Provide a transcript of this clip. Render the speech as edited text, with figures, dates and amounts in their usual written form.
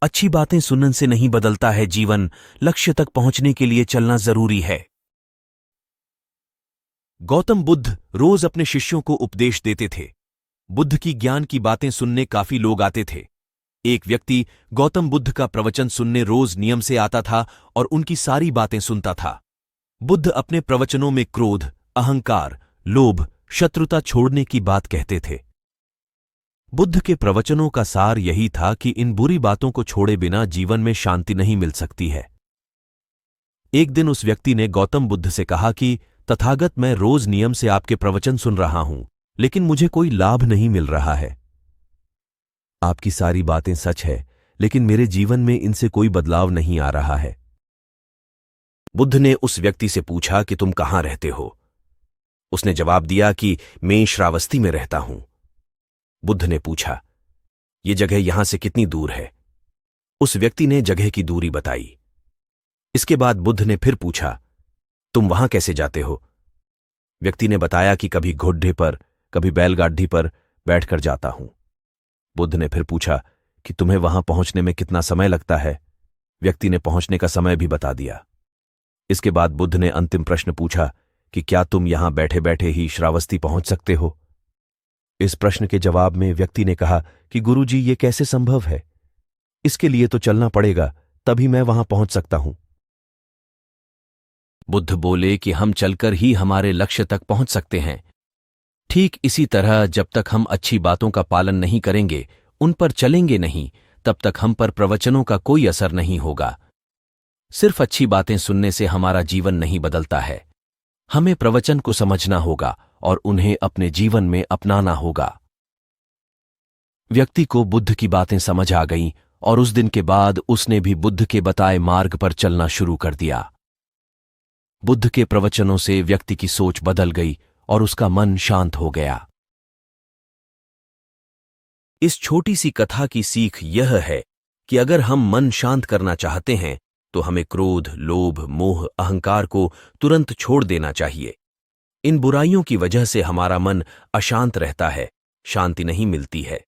अच्छी बातें सुनने से नहीं बदलता है जीवन, लक्ष्य तक पहुंचने के लिए चलना जरूरी है। गौतम बुद्ध रोज अपने शिष्यों को उपदेश देते थे। बुद्ध की ज्ञान की बातें सुनने काफी लोग आते थे। एक व्यक्ति गौतम बुद्ध का प्रवचन सुनने रोज नियम से आता था और उनकी सारी बातें सुनता था। बुद्ध अपने प्रवचनों में क्रोध, अहंकार, लोभ, शत्रुता छोड़ने की बात कहते थे। बुद्ध के प्रवचनों का सार यही था कि इन बुरी बातों को छोड़े बिना जीवन में शांति नहीं मिल सकती है। एक दिन उस व्यक्ति ने गौतम बुद्ध से कहा कि तथागत, मैं रोज नियम से आपके प्रवचन सुन रहा हूं, लेकिन मुझे कोई लाभ नहीं मिल रहा है। आपकी सारी बातें सच है, लेकिन मेरे जीवन में इनसे कोई बदलाव नहीं आ रहा है। बुद्ध ने उस व्यक्ति से पूछा कि तुम कहां रहते हो? उसने जवाब दिया कि मैं श्रावस्ती में रहता हूं। बुद्ध ने पूछा, ये जगह यहां से कितनी दूर है? उस व्यक्ति ने जगह की दूरी बताई। इसके बाद बुद्ध ने फिर पूछा, तुम वहां कैसे जाते हो? व्यक्ति ने बताया कि कभी घोड़े पर, कभी बैलगाड़ी पर बैठकर जाता हूं। बुद्ध ने फिर पूछा कि तुम्हें वहां पहुंचने में कितना समय लगता है? व्यक्ति ने पहुंचने का समय भी बता दिया। इसके बाद बुद्ध ने अंतिम प्रश्न पूछा कि क्या तुम यहां बैठे बैठे ही श्रावस्ती पहुंच सकते हो? इस प्रश्न के जवाब में व्यक्ति ने कहा कि गुरुजी, ये कैसे संभव है? इसके लिए तो चलना पड़ेगा, तभी मैं वहां पहुंच सकता हूं। बुद्ध बोले कि हम चलकर ही हमारे लक्ष्य तक पहुंच सकते हैं। ठीक इसी तरह जब तक हम अच्छी बातों का पालन नहीं करेंगे, उन पर चलेंगे नहीं, तब तक हम पर प्रवचनों का कोई असर नहीं होगा। सिर्फ अच्छी बातें सुनने से हमारा जीवन नहीं बदलता है। हमें प्रवचन को समझना होगा और उन्हें अपने जीवन में अपनाना होगा। व्यक्ति को बुद्ध की बातें समझ आ गईं और उस दिन के बाद उसने भी बुद्ध के बताए मार्ग पर चलना शुरू कर दिया। बुद्ध के प्रवचनों से व्यक्ति की सोच बदल गई और उसका मन शांत हो गया। इस छोटी सी कथा की सीख यह है कि अगर हम मन शांत करना चाहते हैं तो हमें क्रोध, लोभ, मोह, अहंकार को तुरंत छोड़ देना चाहिए। इन बुराइयों की वजह से हमारा मन अशांत रहता है, शांति नहीं मिलती है।